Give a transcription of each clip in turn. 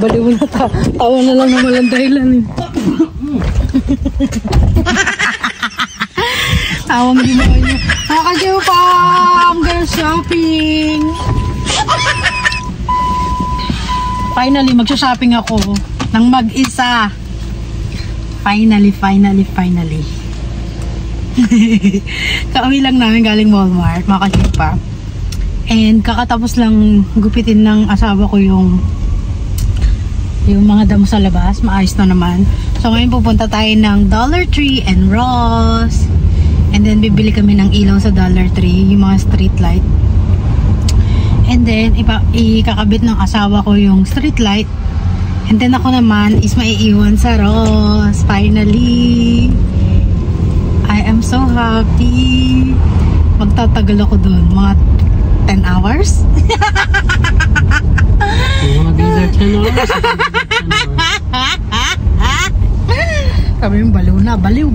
Baliw na tawa na lang ng walang dahilan eh. Tawang di mo kayo. Nakakasyaw pa! I'm gonna shopping! Finally, magsha-shopping ako ng mag-isa. Finally. Kauwi lang namin galing Walmart, makakasyaw pa. And kakatapos lang gupitin ng asawa ko yung mga damo sa labas. Maayos na naman. So ngayon pupunta tayo ng Dollar Tree and Ross. And then bibili kami ng ilaw sa Dollar Tree, yung mga street light. And then ikakabit ng asawa ko yung street light. And then ako naman is maiiwan sa Ross. Finally, I am so happy. Magtatagal ako dun, mga 10 hours. You wanna be there 10 hours? Sabi yung baliw na, baliw.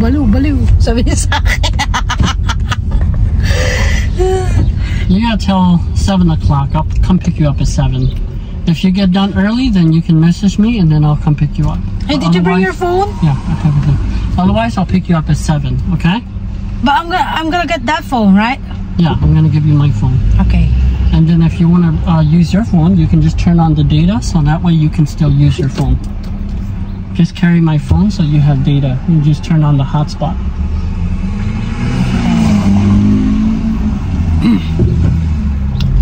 Sabi niya sa akin. You gotta tell 7 o'clock. I'll come pick you up at 7. If you get done early, then you can message me and then I'll come pick you up. Hey, did you bring your phone? Yeah, I have it. Otherwise, I'll pick you up at 7, okay? But I'm gonna get that phone, right? Yeah, I'm gonna give you my phone. Okay. And then if you wanna use your phone, you can just turn on the data, so that way you can still use your phone. Just carry my phone so you have data. You just turn on the hotspot.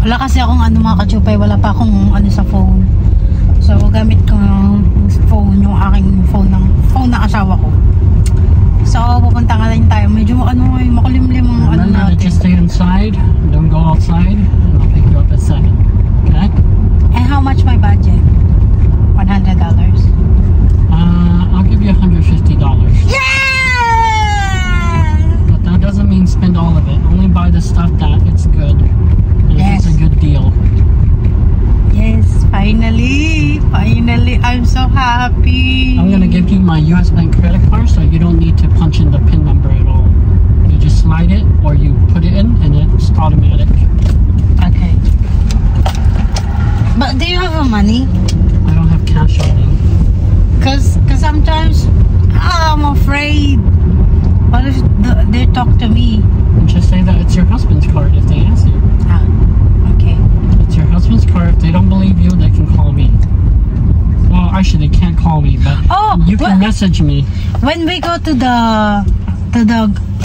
Wala kasi akong mga kachupay, wala pa akong sa phone. So gamit ko yung phone, yung aking phone ng asawa ko. So pupunta nga lang tayo. Medyo makulimlim ang natin. Just stay inside, don't go outside, and I'll pick you up at 7. Okay? And how much my budget? $100. I'll give you $150. Yeah! But that doesn't mean spend all of it. Only buy the stuff that it's good. And Yes. it's a good deal. Yes, finally, I'm so happy. I'm gonna give you my US Bank credit card so you don't need to punch in the PIN number at all. You just slide it or you put it in and it's automatic. Okay. But do you have money? I don't have cash on me. Cause sometimes I'm afraid. What if they talk to me? And just say that it's your husband's card if they ask you. Okay. It's your husband's card. If they don't believe you, they can call me. Well, actually, they can't call me, but you can message me. When we go to the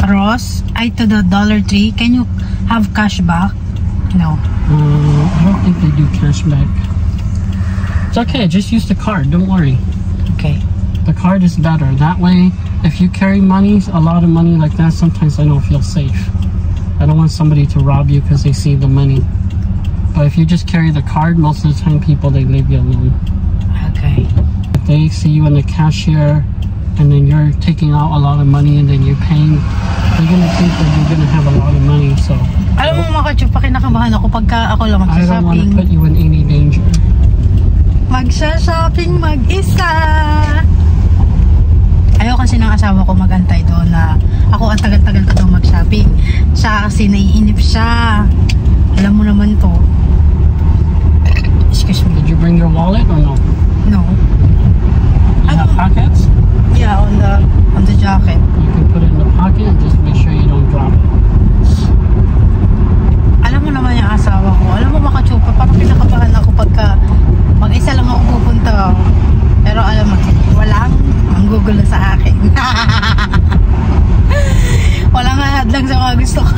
Ross, to the Dollar Tree, can you have cash back? No. I don't think they do cash back. It's okay. Just use the card. Don't worry. Okay. The card is better. That way, if you carry money, a lot of money like that, sometimes I don't feel safe. I don't want somebody to rob you because they see the money. But if you just carry the card, most of the time people, they leave you alone. Okay. If they see you in the cashier and then you're taking out a lot of money and then you're paying, they're gonna think that you're gonna have a lot of money. So alam mo mga kachupa, kinakabahan ako pagka ako lang I don't want to put you in any danger. Magsha-shopping mag-isa. Ayaw kasi ng asawa ko magantay doon na ako ang tagal-tagal ko daw mag-shopping. Siya kasi naiinip siya. Alam mo naman to. Excuse me. Did you bring your wallet or no? No. You have pockets? Yeah, on the jacket. You can put it in the pocket and just make sure you don't drop it. Alam mo naman yung asawa ko. Alam mo mga chupa, parang pinakabahan ako pagka mag-isa lang ako pupunta. Pero alam mo, walang manggugulo sa akin. Walang hadlang sa mga gusto ko.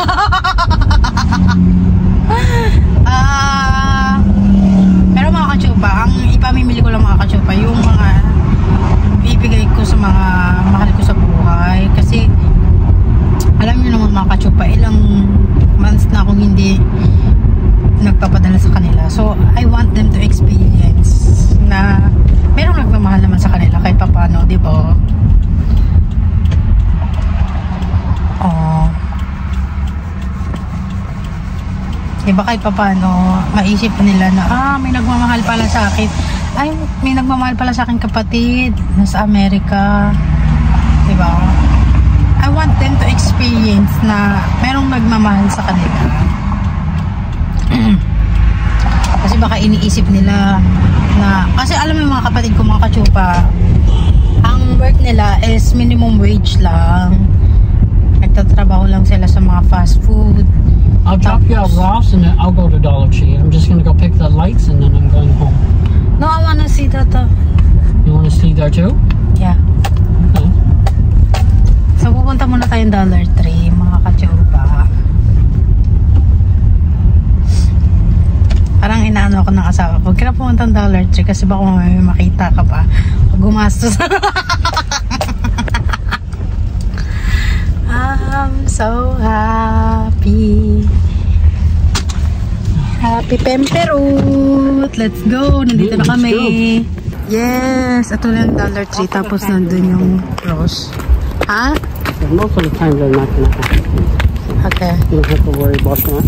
Pero mga kachupa, ang ipamimili ko lang mga kachupa, yung mga ibigay ko sa mga mahal ko sa buhay. Kasi alam niyo naman mga kachupa, ilang months na akong hindi nagpapadala sa kanila. So I want them to experience na merong nagmamahal naman sa kanila kahit pa paano, di ba? Diba kahit pa paano maisip nila na may nagmamahal pala sa akin. Ay, may nagmamahal pala sa akin kapatid nasa Amerika. Diba? I want them to experience na merong magmamahal sa kanila. Kasi baka iniisip nila na, kasi alam mo yung mga kapatid ko, mga kachupa, ang work nila is minimum wage lang. Nagtatrabaho lang sila sa mga fast food. I'll drop you at Ross and then I'll go to Dollar Tree. I'm just gonna go pick the lights and then I'm going home. No, I wanna see that. You wanna see there too? Yeah. Okay. So pupunta muna tayong Dollar Tree, mga kachupa. Parang inaano ako ng asawa. Huwag ka na pumunta ng Dollar Tree kasi baka may makita ka pa. Huwag gumastos. I'm so happy. Happy Pemperut. Let's go. Nandito na kami. Yes. Ito lang Dollar Tree. Tapos nandun yung Ross. Ha? Most of the time they're not gonna happen. Okay. You don't have to worry about that.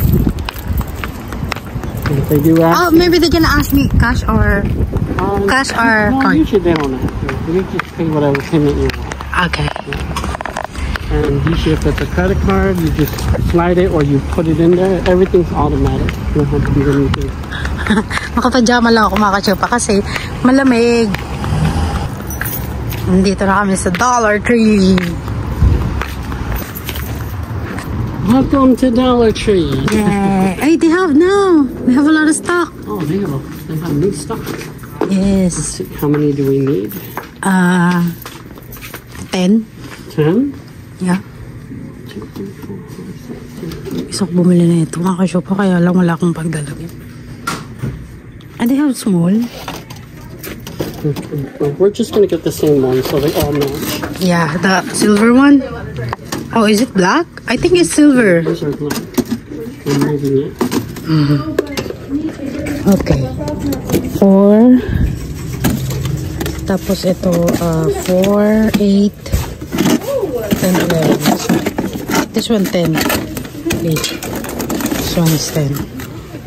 If they do ask, Oh, maybe they're gonna ask me cash or no, card. usually they don't have to. You just pay whatever payment you want. Okay. And usually if it's a credit card, you just slide it or you put it in there. Everything's automatic. You don't have to do anything. Makapajama lang ako, mga kachupa, kasi malamig. Nandito na kami sa Dollar Tree. Welcome to Dollar Tree. Yeah. Hey, they have now. They have a lot of stock. Oh, they have new stock. Yes. Let's see, how many do we need? 10. 10? Yeah. Isok bumili na ito, mga kasyupa, kaya lang wala akong pagdalagin. And they have small. We're just gonna get the same one so they all match. Yeah, the silver one. Oh, is it black? I think it's silver. These are black. I'm moving it. Okay. 4. Tapos ito, 4, 8, 10, 11. This one 10. 8. This one is 10.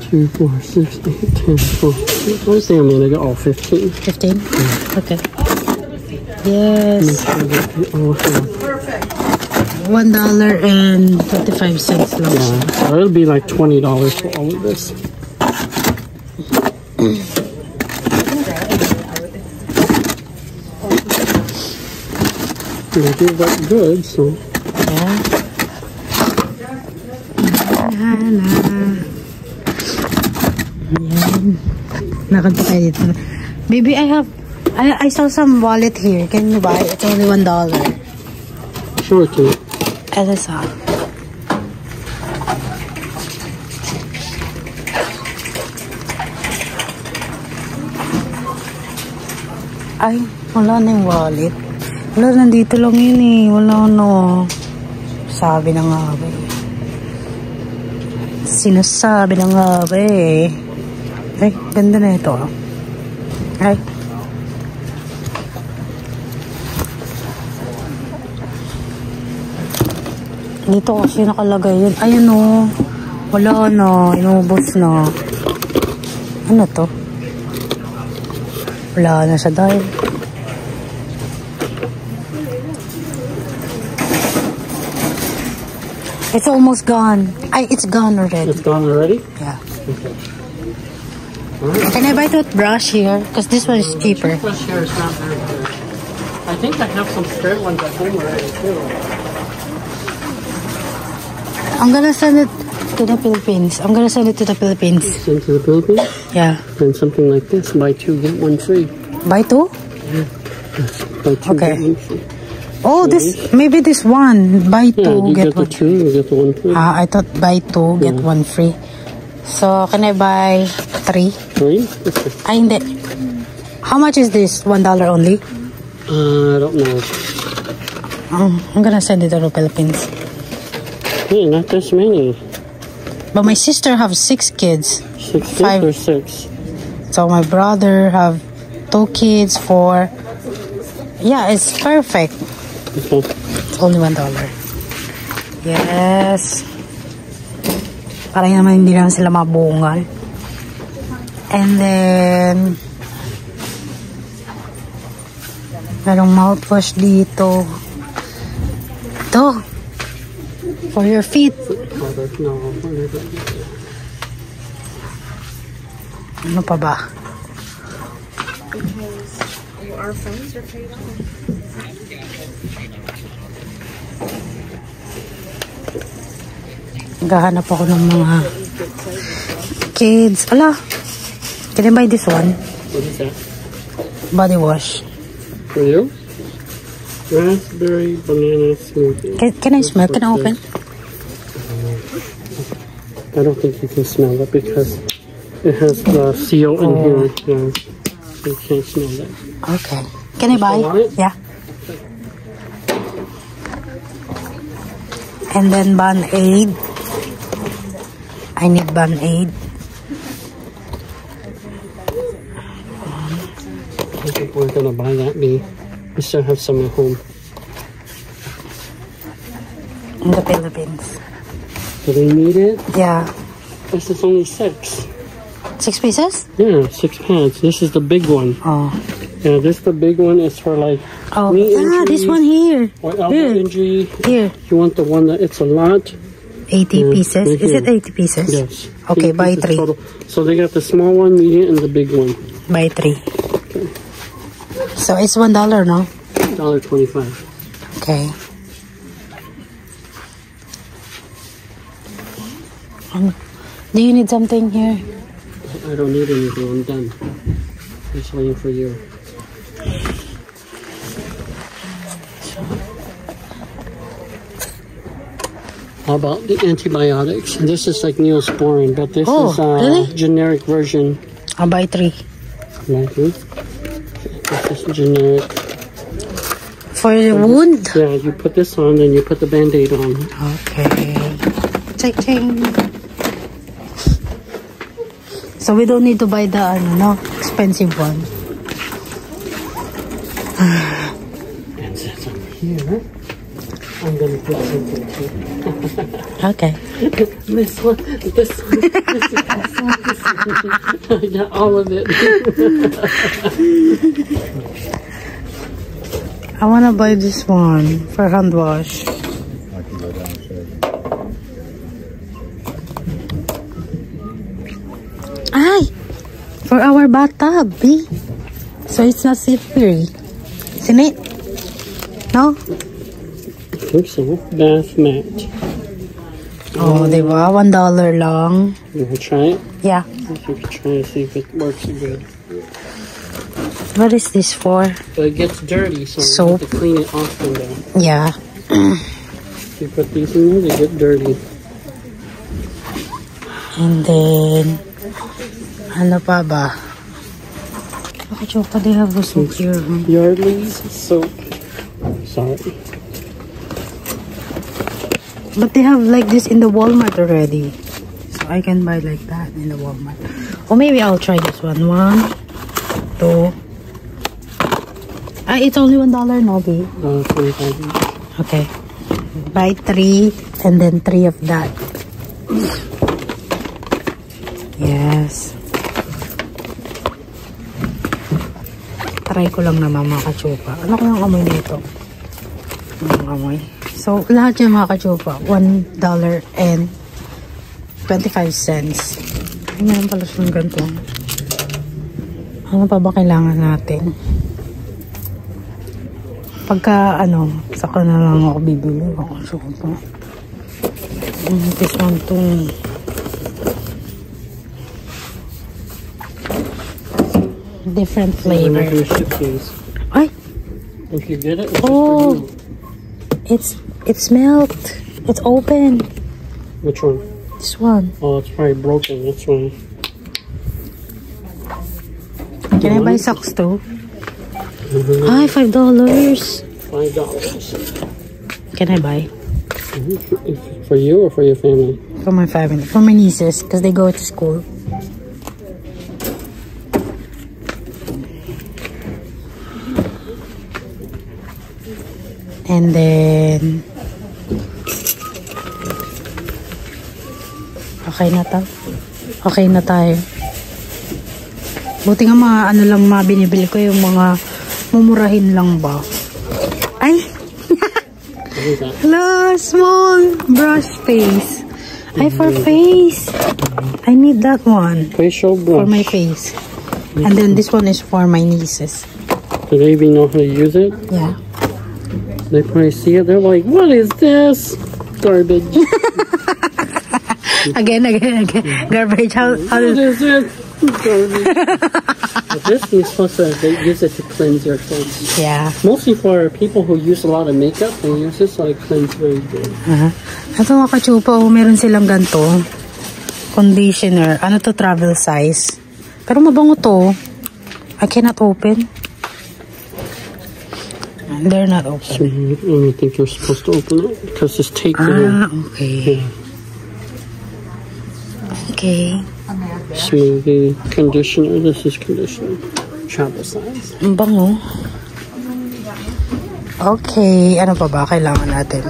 2, 4, 6, 8, 10, 12. I was there a minute ago. Oh, 15. 15? Yeah. Okay. Yes. $1.25 lang. Yeah, so it'll be like $20 for all of this. They do look good, so. Yeah. Ayan. Nakanta tayo dito. Baby, I saw some wallet here. Can you buy? It's only $1. Sure, too. Ito sa. Ay, wala na yung wallet. Wala, nandito lang yun eh. Wala na. Sabi na nga ba eh. Sinasabi na nga ba eh. Ay, ganda na ito ah. Ay. Dito kasi nakalagay yun. Ayun o. Wala na. Inubos na. Ano to? Wala na siya dahil. It's almost gone. Ay, it's gone already. It's gone already? Yeah. Okay. Alright. Can I buy toothbrush here? Because this one is cheaper. Toothbrush here is not very good. I think I have some spare ones at home already, too. I'm gonna send it to the Philippines. I'm gonna send it to the Philippines. Send to the Philippines? Yeah. And something like this, buy 2, get 1 free. Buy 2? Yeah. Buy 2, Okay. get 1 free. Oh, this, maybe this one. Buy 2, Yeah, you get get the 1. 2, you get the 1 free. I thought buy 2, get 1 free. So, can I buy 3? 3? Ay, hindi. How much is this? $1 only? I don't know. I'm gonna send it to the Philippines. Hey, not this many. But my sister have 6 kids. 6 5. or 6? So my brother have 2 kids, 4. Yeah, it's perfect. Okay. It's only $1. Yes. Para naman hindi lang sila mabungal. And then merong mouthwash dito. Ito. For your feet. No. Ano pa ba? Our phones are paid off. Gahanap ako ng mga kids. Ala, can I buy this one? What is that? Body wash. For you? Raspberry banana smoothie. Can I smell? Can I open? I don't think you can smell it because it has the seal in here. Yeah. You can't smell that. Okay. Can I buy? want it? Yeah. And then Band-Aid. I need Band-Aid. I think we're gonna buy that, B. We still have some at home. In the Philippines. Do they need it? Yeah. This is only 6. 6 pieces? Yeah, 6 pads. This is the big one. Oh. Yeah, this the big one is for like Oh. knee This injury one here. or elbow injury. Here. You want the one that it's a lot? 80 Yeah, pieces. right Is here. it 80 pieces? Yes. Okay, 8 buy pieces 3. total. So they got the small one, medium, and the big one. Buy 3. So it's $1, no? $1.25. Okay. Do you need something here? I don't need anything. I'm done. Just waiting for you. How about the antibiotics? This is like Neosporin, but this is a really? generic version. I'll buy 3. Like this. This is generic. For the wound? Yeah, you put this on, then you put the Band-Aid on. Okay. Ching. So we don't need to buy the expensive one. And since I'm here, I'm gonna put something too. Okay. This one. I got all of it. I wanna buy this one for hand wash. I can go downstairs. Ay! For our bathtub, B. So it's not slippery. Isn't it? No? I think so. Bath mat. Oh, diba? $1 lang. You wanna try it? Yeah. You can try to see if it works good. What is this for? But it gets dirty, so you Soap. have to clean it often though. Yeah. If you put these in there, they get dirty. And then, ano pa ba? Okay, Choka, they have the soap here. Yardley's soap. Sorry. But they have like this in the Walmart already. So I can buy like that in the Walmart. Or maybe I'll try this one. 1, 2. It's only $1, no, B? 25 each. Okay. Buy 3 and then 3 of that. Yes. Try ko lang naman mga kachupa. Ano kayang amoy nito? Anong amoy? So, lahat yung mga kachupa, $1.25. Ay, meron pala siyang ganito. Ano pa ba kailangan natin? Pagka, saka na lang ako bibili. Ako, kachupa. This one too. Different I'm not flavor. gonna ship these. Ay! If you get it, it's Oh! just It's melt. It's open. for you. Which one? This one. Oh, it's probably broken. That's why. Can I buy socks too? Ay, $5. $5. Can I buy? For you or for your family? For my family. For my nieces. Because they go to school. And then... Okay na to. Okay na tayo. Buti nga mga lang mga binibili ko yung mga mumurahin lang ba. Ay! is that? La, small brush face. I for face. I need that one Facial brush. for my face. And then this one is for my nieces. Do they even know how to use it? Yeah. They probably see it. They're like, "What is this? Garbage." Again. Garbage. How What is it? Garbage. But this is supposed to, they use it to cleanse your face. Yeah. Mostly for people who use a lot of makeup, they use this so it cleanse very good. Ito mga kachupa, meron silang ganito. Conditioner. Ano to, travel size. Pero mabango to. I cannot open. They're not open. So, I don't think you're supposed to open it because it's taped in. Okay. Okay. Smoothie conditioner. This is conditioner. Travel size. Ang bango. Okay. Ano pa ba kailangan natin?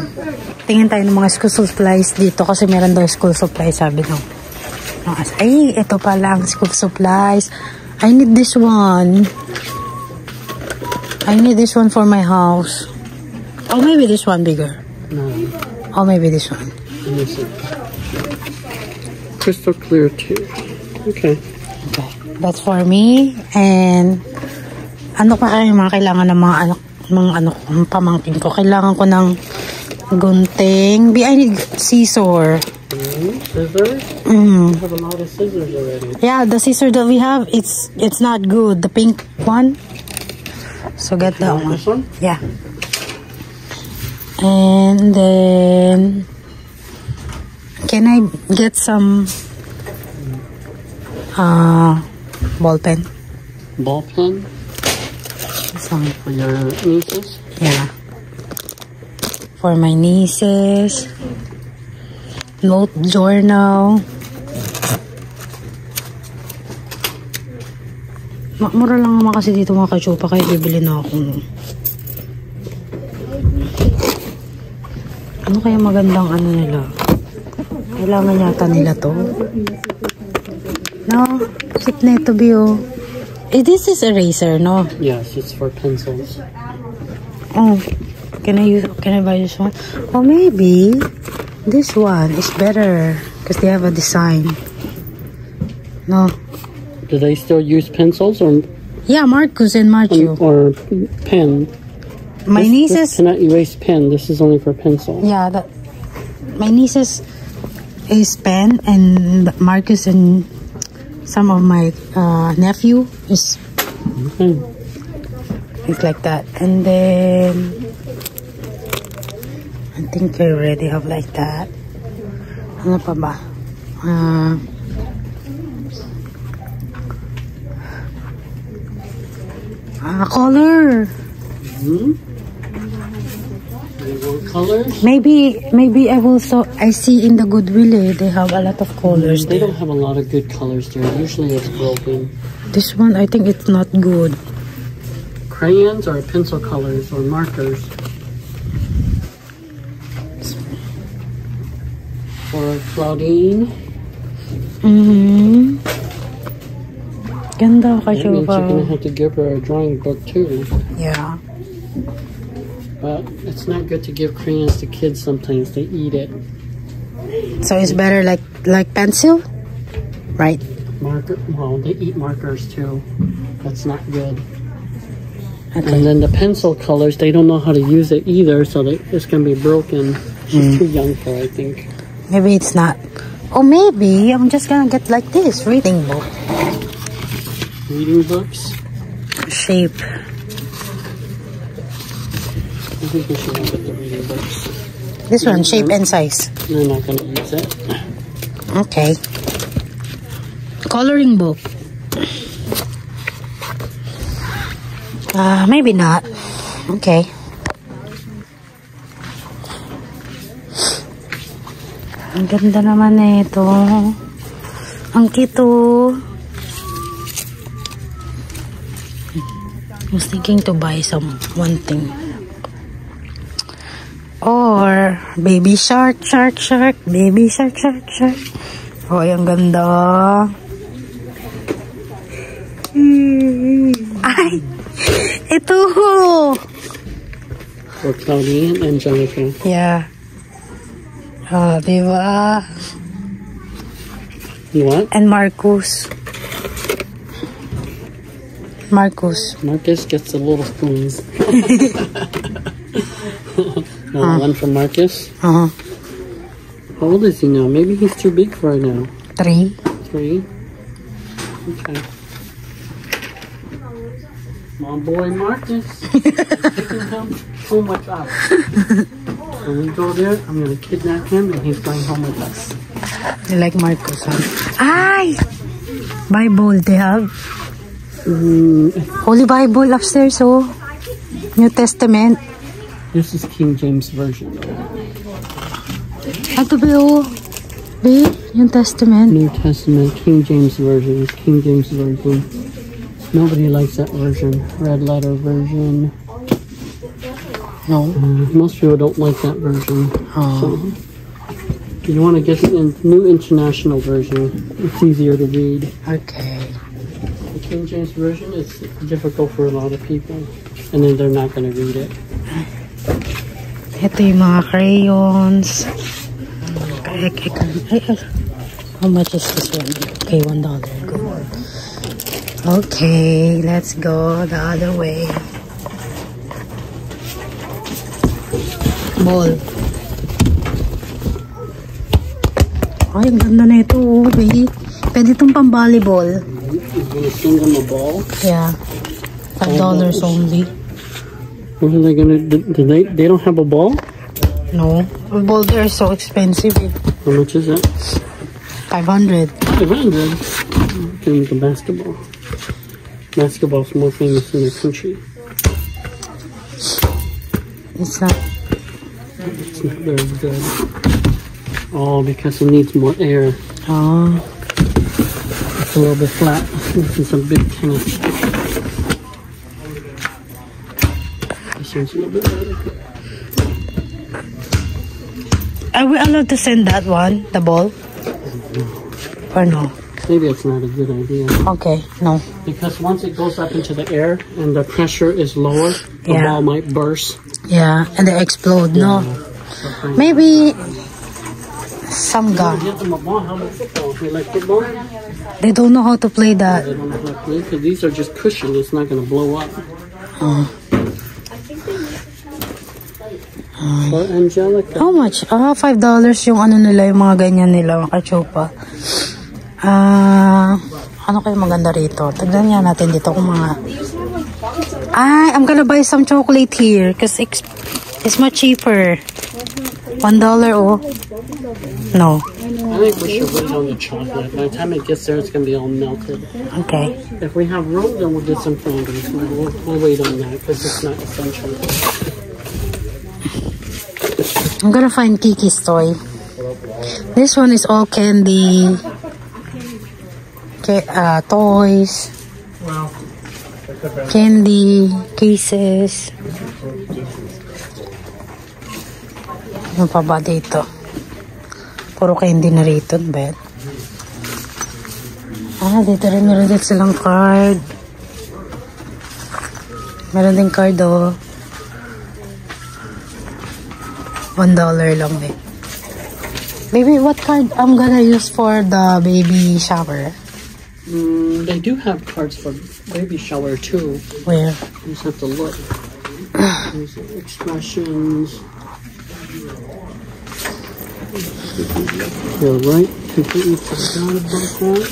Tingin tayo ng mga school supplies dito kasi meron daw school supplies, sabi nung. Ay, ito pala ang school supplies. I need this one. I need this one for my house. Or maybe this one bigger. No. Or maybe this one. Let me see. Crystal clear too. Okay. Okay. That's for me. And ano pa kayo mga kailangan ng mga pamangkin ko? Kailangan ko ng gunting. I need scissor. Scissors? Mm. We have a lot of scissors already. Yeah, the scissor that we have, it's not good. The pink one. So get that one. This one? Yeah. And then can I get some ball pen? Ball pen? Some, For your nieces? yeah. For my nieces. Note journal. Mura lang naman kasi dito mga kachupa kaya bibili na ako. No? Ano kaya magandang ano nila? Kailangan yata nila to. No? Sit na ito, Bio. This is eraser, no? Yes, it's for pencils. Oh. Can I buy this one? Oh, maybe this one is better because they have a design. No? Do they still use pencils or Yeah, Marcus and Matthew. or pen? My This nieces. cannot erase pen. This is only for pencil. Yeah, my nieces is pen, and Marcus and some of my nephew is Okay. it's like that. And then I think I already have like that. Ano pa ba? Color. Colors? Maybe I will. So I see in the Goodwill they have a lot of colors They there. don't have a lot of good colors there. Usually it's broken. This one I think it's not good. Crayons or pencil colors or markers. For Claudine. Ganda That means you're kachupa. gonna have to give her a drawing book too. Yeah. But it's not good to give crayons to kids sometimes. They eat it. So it's better like pencil, right? Marker, well, they eat markers too. That's not good. Okay. And then the pencil colors, they don't know how to use it either, so it's gonna be broken. She's too young for it, I think. Maybe it's not. Or maybe I'm just gonna get like this reading book. Reading books. Shape. I think we should look at the reading books. This one, shape and size. They're not gonna use it. Okay. Coloring book. Maybe not. Okay. Ang ganda naman na ito. Ang cute. I was thinking to buy one thing. Or baby shark, baby shark. Oh, ang ganda. Ay, ito. for Claudine and Angelica. Yeah. Oh, diba? What? And Marcus. Marcus gets the little spoons. One for Marcus. Uh-huh. How old is he now? Maybe he's too big for it now. 3. 3? Okay. My boy Marcus. Taking him home with us. When we go there, I'm going to kidnap him and he's going home with us. You like Marcus, huh? Ay! Bible they have. Holy Bible upstairs, oh. New Testament. This is King James Version. Ato ba, oh? Babe, yung Testament. New Testament, King James Version. King James Version. Nobody likes that version. Red letter version. No. Most people don't like that version. Oh. So, you want to get the New International Version. It's easier to read. Okay. The King James Version is difficult for a lot of people. And then they're not going to read it. Ito yung mga crayons. How much is this one? Okay, $1. Go. Okay, let's go the other way. Ball. Ay, ang ganda na ito, oh, babe. Pwede itong pang-volleyball. You're going to send them a ball? Yeah. $5 only. What are they going to do? They don't have a ball? No. A ball there is so expensive. How much is it? 500. 500? Give them the basketball. Basketball's more famous in the country. It's not. It's not very good. Oh, because it needs more air. Oh. It's a little bit flat. This is a big tennis. This one's a little bit better. Are we allowed to send that one, the ball? Or no? Maybe it's not a good idea. Okay, no. Because once it goes up into the air and the pressure is lower, the Yeah. ball might burst. Yeah, and they explode, no? Maybe some gun. Give them a ball. How about football? They like football? They don't know how to play They that. don't know how to play because these are just cushion. It's not going to blow up. For Angelica. How much? $5 yung ano nila, yung mga ganyan nila, mga kachopa. Ano kayo maganda rito? Tignan nga natin dito kung mga... I'm gonna buy some chocolate here because it's much cheaper. $1, oh. No. I think we should wait on the chocolate. By the time it gets there, it's going to be all melted. Okay. If we have room, then we'll get some fondants. We'll wait on that because it's not essential. I'm gonna find Kiki's toy. This one is all candy. Toys. Candy. Cases. Ano pa ba dito? Puro candy na rito, bet. Dito rin meron din silang card. Meron din card, oh. $1 lang, eh. Baby, what card I'm gonna use for the baby shower? They do have cards for baby shower too. Where? You just have to look. There's expressions. You're right. Completely forgot about that.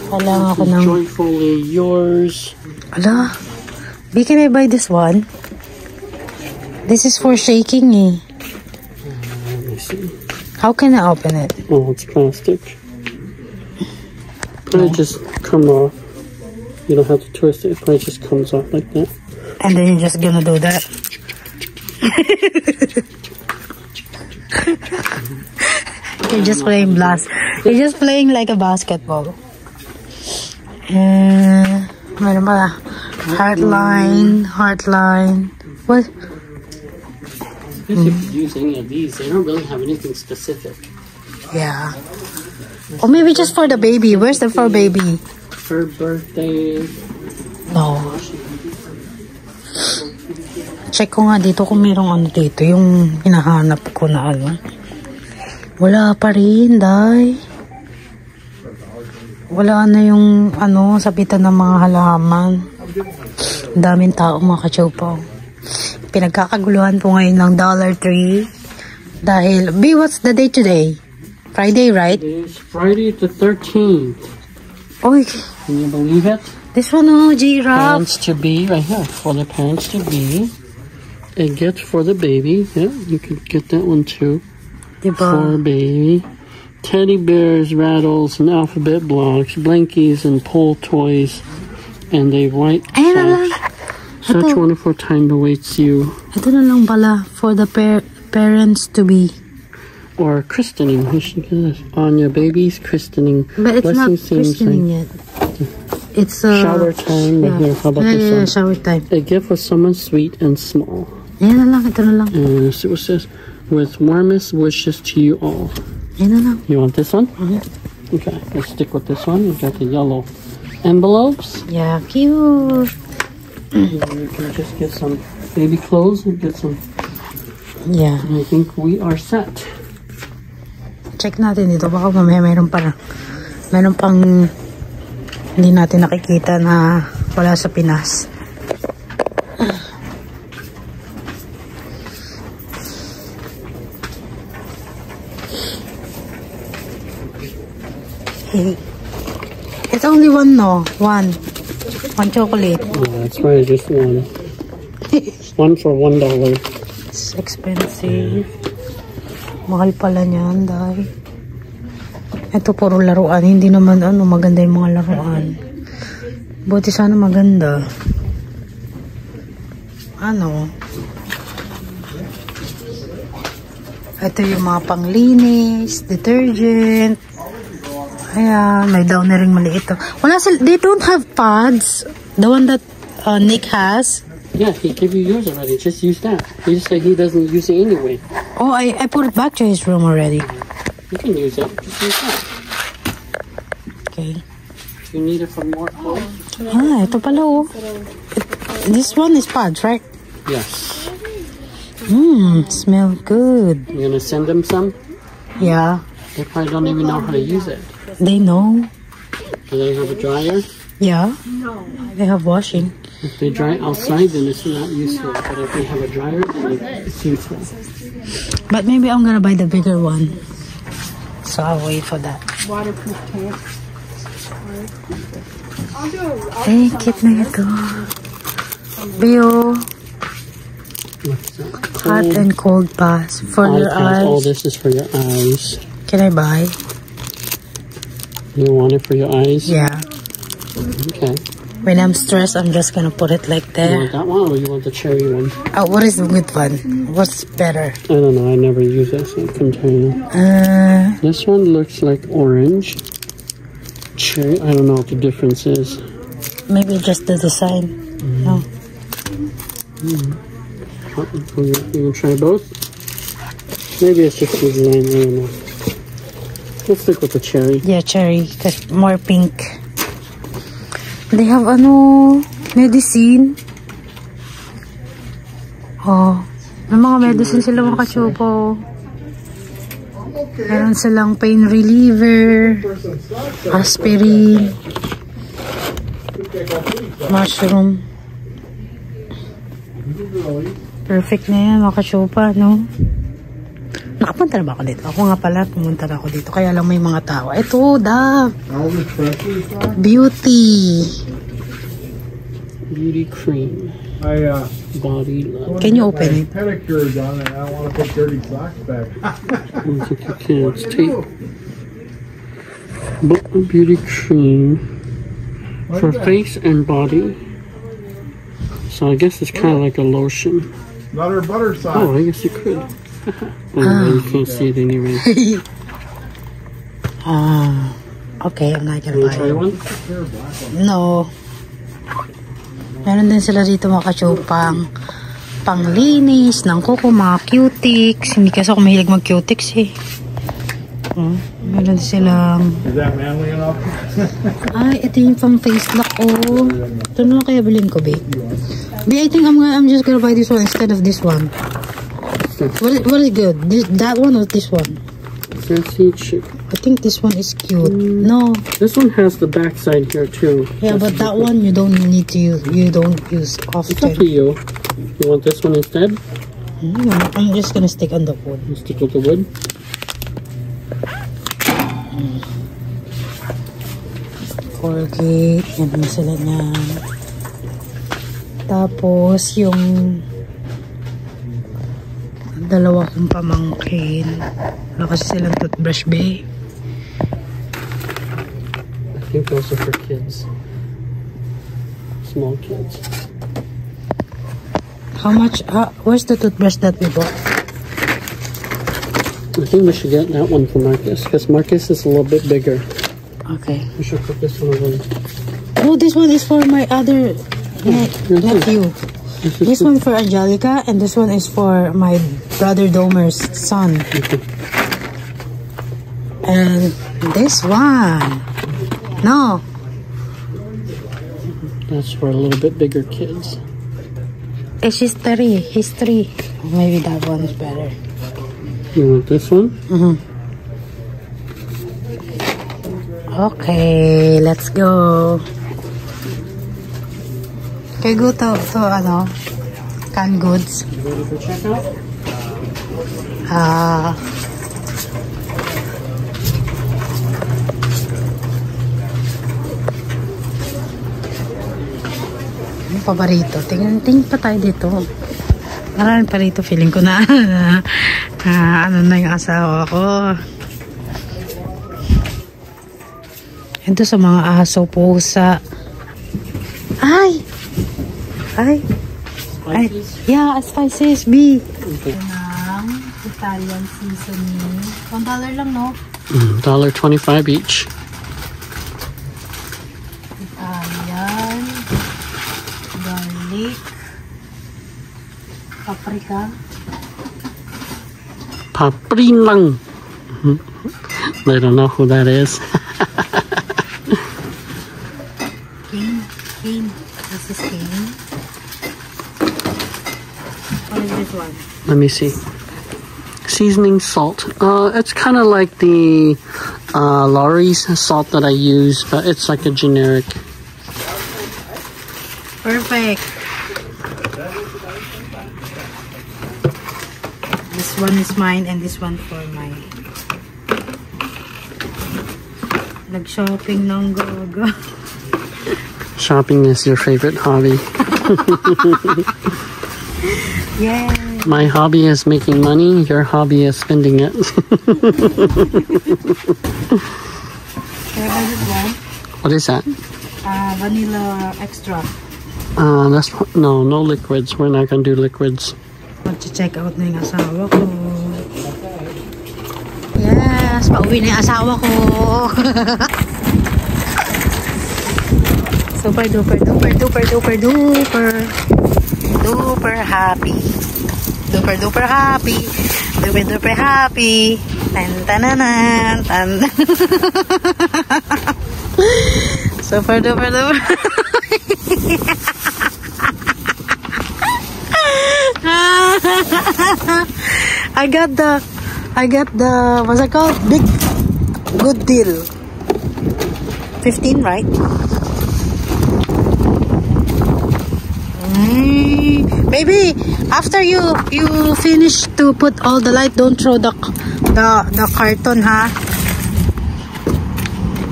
Kailangan ako ng... Joyfully yours. Ala, B, can I buy this one? This is for shaking, eh. Let me see. How can I open it? Oh, it's plastic. Probably just come off. You don't have to twist it. It probably just comes off like that. And then you're just gonna do that? You're just playing You're just playing like a basketball. Meron ba? Heartline. What? If you use any of these, they don't really have anything specific. Yeah. Or maybe just for the baby. Where's the for baby? Her birthday. No. Check ko nga dito kung mayroong ano dito. Yung hinahanap ko na ano. Wala pa rin, day. Wala na yung ano, sabitan ng mga halaman. Daming tao mga kachopa. Pinagkakaguluhan po ngayon ng Dollar Tree. Dahil, B, what's the day today? Friday, right? It's Friday the 13th. Oy, Can you believe it? this one, oh, giraffe. Parents to be right here. For the parents to be. A gift for the baby. Yeah, you could get that one too. For Diba? baby. Teddy bears, rattles, and alphabet blocks, blankies, and pull toys, and a white Ayan na lang. sash. Such Ito. wonderful time awaits you. Ito na lang pala for the parents to be. Or christening. Who should get this? On your baby's christening. But it's not Blessings, same christening thing. yet. It's Shower time. Right here. How about this yeah, one? shower time. A gift for someone sweet and small. Ayan na lang, ito na lang. And it says, with warmest wishes to you all. Ayan na lang. You want this one? Okay, let's stick with this one. We got the yellow envelopes. Yeah, cute. You can just get some baby clothes and get some. Yeah. And I think we are set. Check natin dito. Baka mamaya meron pang hindi natin nakikita na wala sa Pinas. Hey. It's only one, no? One chocolate. That's right, just one. One for $1. It's expensive. Mahal pala niyan, dahil. Ito puro laruan. Hindi naman ano, maganda yung mga laruan. Buti sana maganda. Ano? Ito yung mga panglinis, detergent. Ayan, may down na rin maliit. Wala sila, they don't have pads. The one that Nick has. Yeah, he gave you yours already. Just use that. He just said he doesn't use it anyway. Oh, I put it back to his room already. You can use it. Just use that. Okay. If you need it for more clothes. Ah, ito pala oh. This one is pads, right? Yes. Smell good. You're gonna send them some? Yeah, They probably don't even know how to use it. they know. Do they have a dryer? Yeah. No. They have washing. If they dry outside, then it's not useful. But if they have a dryer, then it's useful. But maybe I'm gonna buy the bigger one. So I'll wait for that. Waterproof tank. I'll do a Take it na ito. Bio, What's that? hot and cold pass for Eye your pass. Oh, eyes. this is for your eyes. Can I buy? You want it for your eyes? Yeah. Okay. When I'm stressed, I'm just gonna put it like You there. want that one or you want the cherry one? What is the good one? What's better? I don't know. I never use this container. This one looks like orange. Cherry. I don't know what the difference is. Maybe just the design. No. You can try both? Maybe it's just the design. I don't know. Let's stick with the cherry. Yeah, cherry. Cause more pink. They have medicine. Oh, may mga medicine sila mga kachupo. Meron silang pain reliever, aspirin, mushroom. Perfect na yan mga kachupa, no? Nakapunta na ba ako dito? Ako nga pala, pumunta na ako dito. Kaya lang may mga tao. Ito, Dove. Beauty. Beauty cream. Body love. Can you open it? Pedicure done, and I don't want to put dirty socks back. Looks like you can. It's tape. Beauty cream for face and body. So I guess it's kind of like a lotion. Nutter butter socks. Oh, I guess you could. Oh, you can't see it anyway. Okay, I'm not gonna You buy try it. one? No. Meron din sila dito mga kachupang panglinis ng kuko, mga cutics. Hindi kasi ako mahilig mag-cutics eh. Oh, meron silang... Is that manly enough? Ay, ito yung pang face lock. Oh, ito na kaya bilhin ko, babe. Babe, I think I'm just gonna buy this one instead of this one. What is good? That one or this one? Fancy chick. I think this one is cute. No. This one has the back side here too. Yeah, but that one you don't need to use. You don't use often. It's up to you. You want this one instead? I'm just gonna stick on the wood. You stick with the wood. Colgate. Yan na sila niyan. Tapos yung dalawa kong pamangkin. Wala kasi silang toothbrush, babe. I think those are for kids. Small kids. How much? Where's the toothbrush that we bought? I think we should get that one for Marcus because Marcus is a little bit bigger. Okay. We should put this one away. Oh, this one is for my other nephew. This one for Angelica, and this one is for my brother Domer's son. And this one, no. That's for a little bit bigger kids. She's 3. He's 3. Maybe that one is better. You want this one? Okay, let's go. Okay, go to ano, canned goods. You ready for checkout? Ano pa ba rito? Tingin pa tayo dito. Marami pa rito. Feeling ko na ano na yung asawa ko. Ito sa mga aso, pusa. Ay! Yeah, spices, B. Okay. Ng Italian seasoning. $1 lang, no? $1.25 each. Italian. Garlic. Paprika. Paprinlang. I don't know who that is. Cane. This is cane. What is this one? Let me see. Seasoning salt. It's kind of like the Lawry's salt that I use, but it's like a generic. Perfect. This one is mine and this one for my nag-shopping ng gogo. Shopping is your favorite hobby. Yeah. My hobby is making money. Your hobby is spending it. Can I buy this one? What is that? Vanilla extra. That's no liquids. We're not gonna do liquids. Mag-check out na yung asawa ko. Yes, pauwi na yung asawa ko. Super duper happy. Duper happy. Duper happy. Tan tananan. Tan. Super duper. I got the what's it called? Big good deal. 15, right? Maybe after you finish to put all the light, don't throw the carton, huh?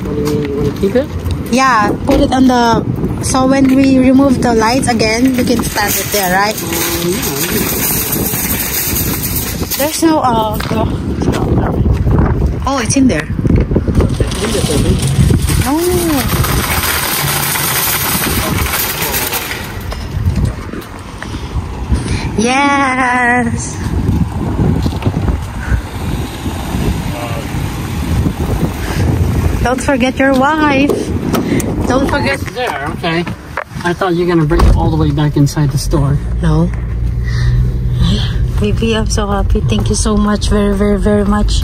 What do you mean? You want to keep it? Yeah, put it on the. So when we remove the lights again, we can stand it there, right? There's no oh, it's in there. Oh. Yes. Don't forget your wife. Don't forget. It's there, okay. I thought you were gonna bring it all the way back inside the store. No. Baby, I'm so happy. Thank you so much. Very, very, very much.